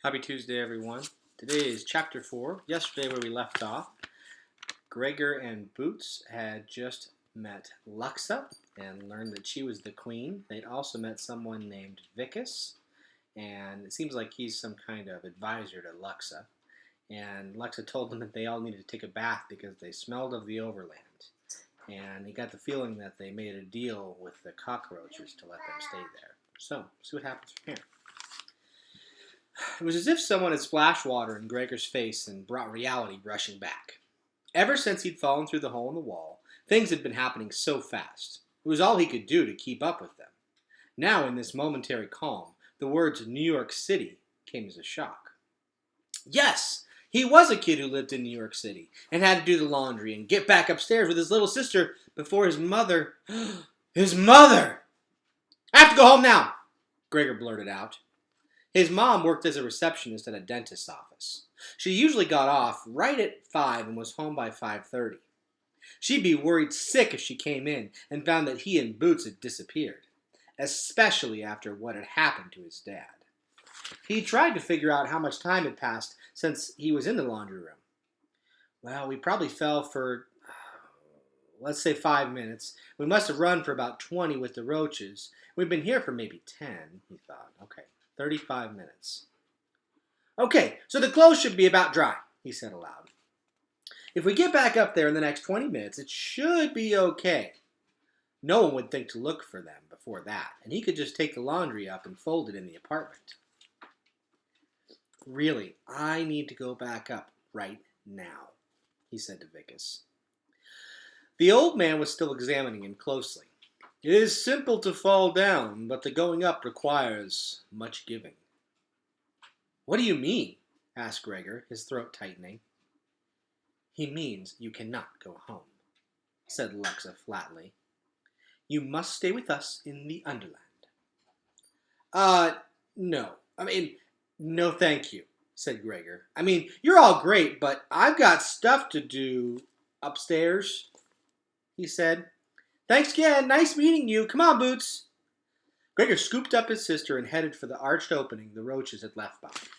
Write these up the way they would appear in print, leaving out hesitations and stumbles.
Happy Tuesday, everyone. Today is Chapter 4. Yesterday, where we left off, Gregor and Boots had just met Luxa and learned that she was the queen. They'd also met someone named Vicus, and it seems like he's some kind of advisor to Luxa. And Luxa told them that they all needed to take a bath because they smelled of the overland. And he got the feeling that they made a deal with the cockroaches to let them stay there. So, see what happens from here. It was as if someone had splashed water in Gregor's face and brought reality rushing back. Ever since he'd fallen through the hole in the wall, things had been happening so fast. It was all he could do to keep up with them. Now, in this momentary calm, the words New York City came as a shock. Yes! He was a kid who lived in New York City and had to do the laundry and get back upstairs with his little sister before his mother... His mother! I have to go home now, Gregor blurted out. His mom worked as a receptionist at a dentist's office. She usually got off right at 5 and was home by 5:30. She'd be worried sick if she came in and found that he and Boots had disappeared, especially after what had happened to his dad. He tried to figure out how much time had passed since he was in the laundry room. Well, we probably fell for, let's say 5 minutes. We must have run for about 20 with the roaches. We've been here for maybe 10, he thought. Okay. 35 minutes. Okay, so the clothes should be about dry, he said aloud. If we get back up there in the next 20 minutes, it should be okay. No one would think to look for them before that, and he could just take the laundry up and fold it in the apartment. Really, I need to go back up right now, he said to Vicus. The old man was still examining him closely. It is simple to fall down, but the going up requires much giving. What do you mean? Asked Gregor, his throat tightening. He means you cannot go home, said Luxa flatly. You must stay with us in the Underland. No. No thank you, said Gregor. You're all great, but I've got stuff to do upstairs, he said. Thanks again. Nice meeting you. Come on, Boots. Gregor scooped up his sister and headed for the arched opening the roaches had left behind.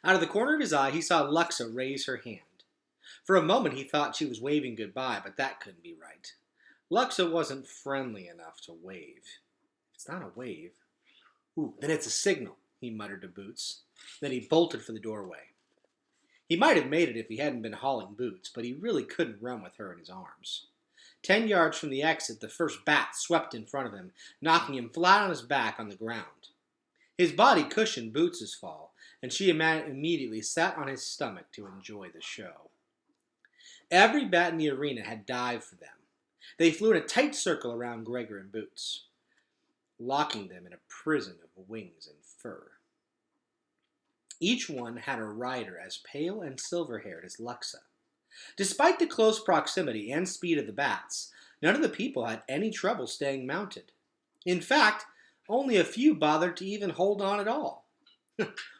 Out of the corner of his eye, he saw Luxa raise her hand. For a moment, he thought she was waving goodbye, but that couldn't be right. Luxa wasn't friendly enough to wave. It's not a wave. Ooh, then it's a signal, he muttered to Boots. Then he bolted for the doorway. He might have made it if he hadn't been hauling Boots, but he really couldn't run with her in his arms. 10 yards from the exit, the first bat swept in front of him, knocking him flat on his back on the ground. His body cushioned Boots's fall, and she immediately sat on his stomach to enjoy the show. Every bat in the arena had dived for them. They flew in a tight circle around Gregor and Boots, locking them in a prison of wings and fur. Each one had a rider as pale and silver-haired as Luxa. Despite the close proximity and speed of the bats, none of the people had any trouble staying mounted. In fact, only a few bothered to even hold on at all.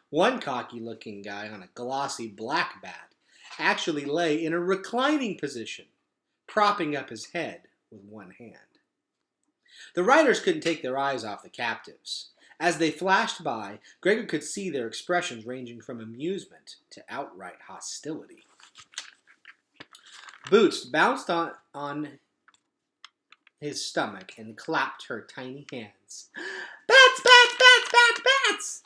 One cocky-looking guy on a glossy black bat actually lay in a reclining position, propping up his head with one hand. The riders couldn't take their eyes off the captives. As they flashed by, Gregor could see their expressions ranging from amusement to outright hostility. Boots bounced on his stomach and clapped her tiny hands. Bats, bats, bats, bats, bats!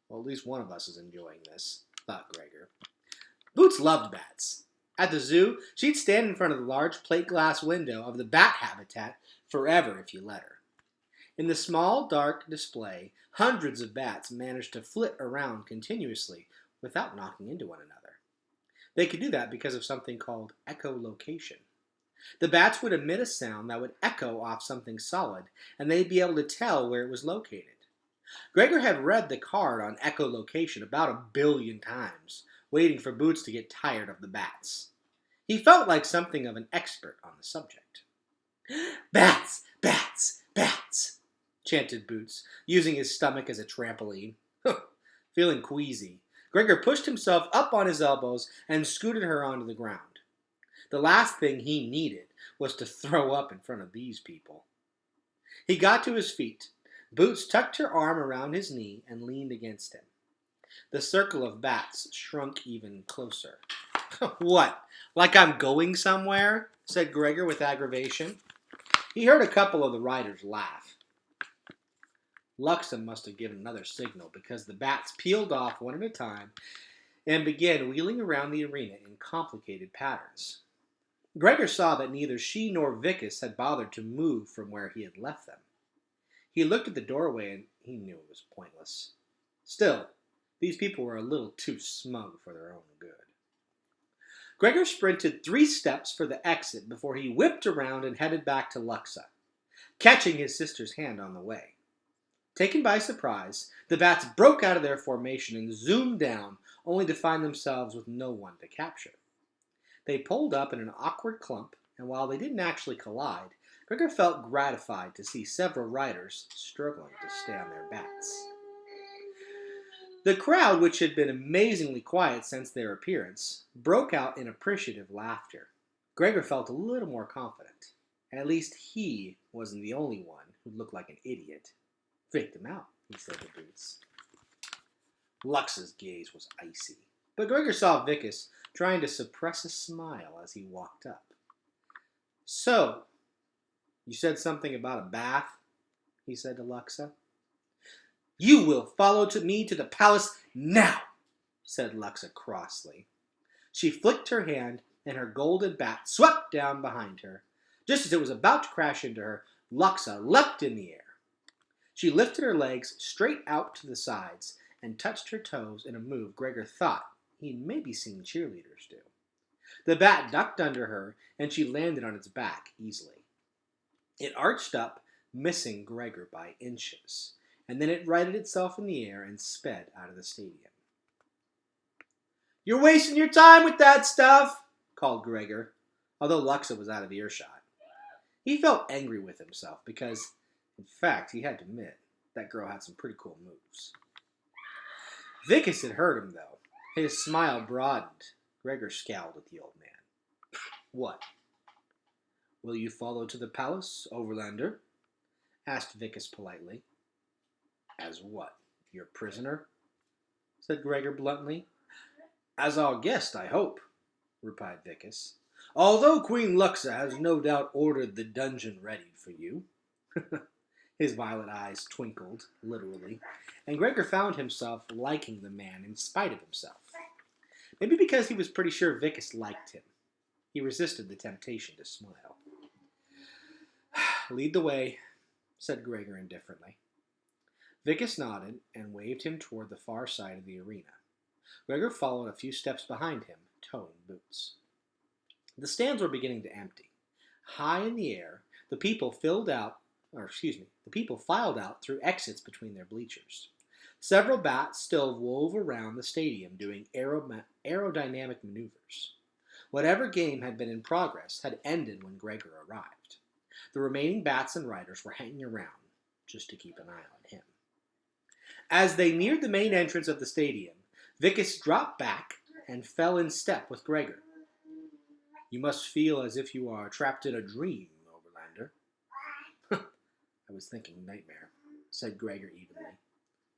Well, at least one of us is enjoying this, thought Gregor. Boots loved bats. At the zoo, she'd stand in front of the large plate glass window of the bat habitat forever if you let her. In the small, dark display, hundreds of bats managed to flit around continuously without knocking into one another. They could do that because of something called echolocation. The bats would emit a sound that would echo off something solid, and they'd be able to tell where it was located. Gregor had read the card on echolocation about 1 billion times, waiting for Boots to get tired of the bats. He felt like something of an expert on the subject. Bats, bats, bats, chanted Boots, using his stomach as a trampoline. Feeling queasy, Gregor pushed himself up on his elbows and scooted her onto the ground. The last thing he needed was to throw up in front of these people. He got to his feet. Boots tucked her arm around his knee and leaned against him. The circle of bats shrunk even closer. What? Like I'm going somewhere? Said Gregor with aggravation. He heard a couple of the riders laugh. Luxem must have given another signal because the bats peeled off one at a time and began wheeling around the arena in complicated patterns. Gregor saw that neither she nor Vicus had bothered to move from where he had left them. He looked at the doorway and he knew it was pointless. Still, these people were a little too smug for their own good. Gregor sprinted 3 steps for the exit before he whipped around and headed back to Luxa, catching his sister's hand on the way. Taken by surprise, the bats broke out of their formation and zoomed down, only to find themselves with no one to capture. They pulled up in an awkward clump, and while they didn't actually collide, Gregor felt gratified to see several riders struggling to stay on their bats. The crowd, which had been amazingly quiet since their appearance, broke out in appreciative laughter. Gregor felt a little more confident. At least he wasn't the only one who looked like an idiot. Fake them out, he said to Boots. Lux's gaze was icy, but Gregor saw Vicus trying to suppress a smile as he walked up. So, you said something about a bath? He said to Luxa. You will follow me to the palace now, said Luxa crossly. She flicked her hand, and her golden bat swept down behind her. Just as it was about to crash into her, Luxa leapt in the air. She lifted her legs straight out to the sides and touched her toes in a move Gregor thought he'd maybe seen cheerleaders do. The bat ducked under her, and she landed on its back easily. It arched up, missing Gregor by inches, and then it righted itself in the air and sped out of the stadium. You're wasting your time with that stuff, called Gregor, although Luxa was out of earshot. He felt angry with himself because, in fact, he had to admit that girl had some pretty cool moves. Vicus had heard him, though. His smile broadened. Gregor scowled at the old man. What? Will you follow to the palace, Overlander? Asked Vicus politely. As what? Your prisoner? Said Gregor bluntly. As our guest, I hope, replied Vicus. Although Queen Luxa has no doubt ordered the dungeon readied for you. His violet eyes twinkled, literally, and Gregor found himself liking the man in spite of himself. Maybe because he was pretty sure Vicus liked him. He resisted the temptation to smile. Lead the way, said Gregor indifferently. Vicus nodded and waved him toward the far side of the arena. Gregor followed a few steps behind him, towing Boots. The stands were beginning to empty. High in the air, the people filed out through exits between their bleachers. Several bats still wove around the stadium doing aerodynamic maneuvers. Whatever game had been in progress had ended when Gregor arrived. The remaining bats and riders were hanging around just to keep an eye on him. As they neared the main entrance of the stadium, Vicus dropped back and fell in step with Gregor. You must feel as if you are trapped in a dream, Overlander. I was thinking nightmare, said Gregor evenly.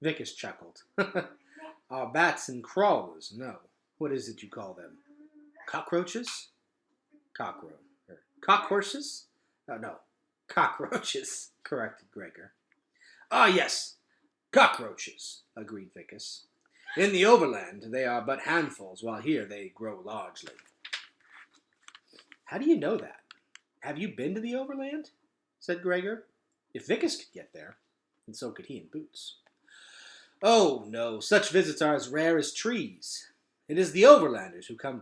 Vicus chuckled. Our bats and crawlers, no. What is it you call them? Cockroaches? Cockhorses? No, cockroaches, corrected Gregor. Ah, yes, cockroaches, agreed Vicus. In the Overland, they are but handfuls, while here they grow largely. How do you know that? Have you been to the Overland? Said Gregor. If Vicus could get there, then so could he and Boots. Oh, no, such visits are as rare as trees. It is the Overlanders who come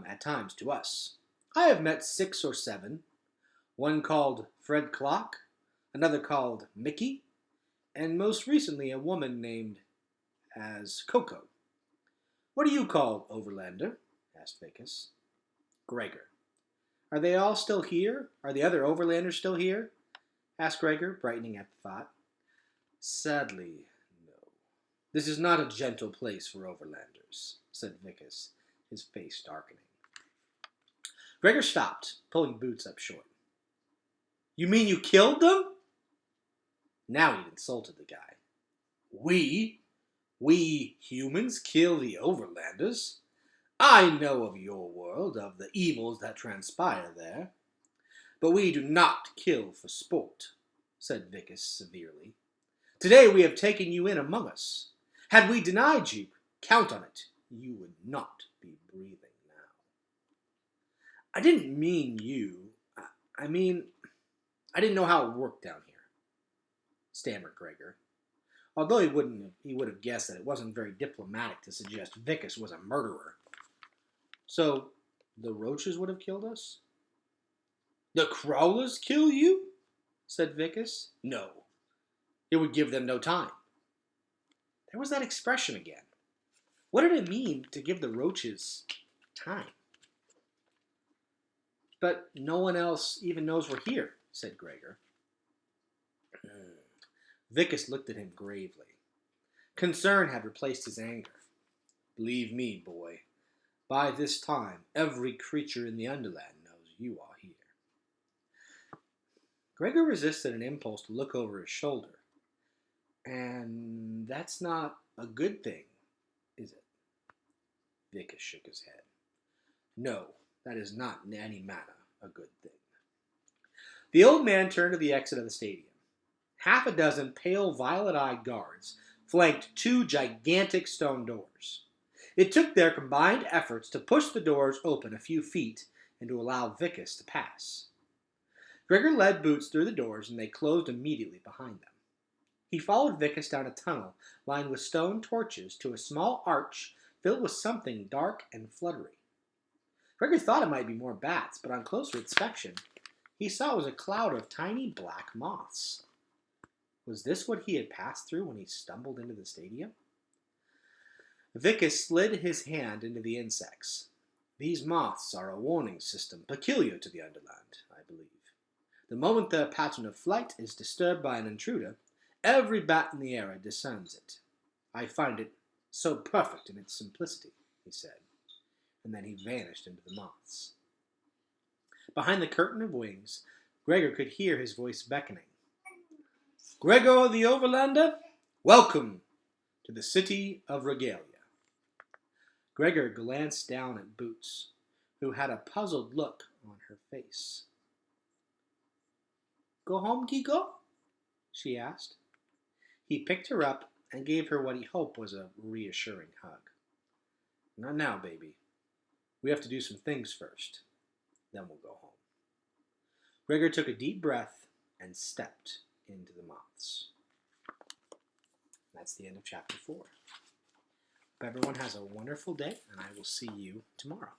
at times to us. I have met 6 or 7, one called Fred Clock, another called Mickey, and most recently a woman named as Coco. What are you called, Overlander? Asked Vicus. Gregor. Are they all still here? Are the other Overlanders still here? Asked Gregor, brightening at the thought. Sadly, no. This is not a gentle place for Overlanders, said Vicus, his face darkening. Gregor stopped, pulling Boots up short. You mean you killed them? Now he'd insulted the guy. We? We humans kill the overlanders. I know of your world, of the evils that transpire there. But we do not kill for sport, said Vicus severely. Today we have taken you in among us. Had we denied you, count on it, you would not be breathing now. I didn't mean you. I mean, I didn't know how it worked down here, stammered Gregor. Although he would have guessed that it wasn't very diplomatic to suggest Vicus was a murderer. So, the roaches would have killed us? The crawlers kill you? Said Vicus. No, it would give them no time. There was that expression again. What did it mean to give the roaches time? But no one else even knows we're here, said Gregor. Vicus looked at him gravely. Concern had replaced his anger. Believe me, boy, by this time every creature in the Underland knows you are here. Gregor resisted an impulse to look over his shoulder. And that's not a good thing, is it? Vicus shook his head. No, that is not in any manner a good thing. The old man turned to the exit of the stadium. Half a dozen pale violet-eyed guards flanked two gigantic stone doors. It took their combined efforts to push the doors open a few feet and to allow Vicus to pass. Gregor led Boots through the doors and they closed immediately behind them. He followed Vicus down a tunnel lined with stone torches to a small arch filled with something dark and fluttery. Gregor thought it might be more bats, but on closer inspection, he saw it was a cloud of tiny black moths. Was this what he had passed through when he stumbled into the stadium? Vicus slid his hand into the insects. These moths are a warning system peculiar to the Underland, I believe. The moment their pattern of flight is disturbed by an intruder, every bat in the area discerns it. I find it so perfect in its simplicity, he said, and then he vanished into the moths. Behind the curtain of wings, Gregor could hear his voice beckoning. Gregor the Overlander, welcome to the city of Regalia. Gregor glanced down at Boots, who had a puzzled look on her face. Go home, Kiko? She asked. He picked her up and gave her what he hoped was a reassuring hug. Not now, baby. We have to do some things first. Then we'll go home. Gregor took a deep breath and stepped into the moths. That's the end of chapter 4. Hope everyone has a wonderful day, and I will see you tomorrow.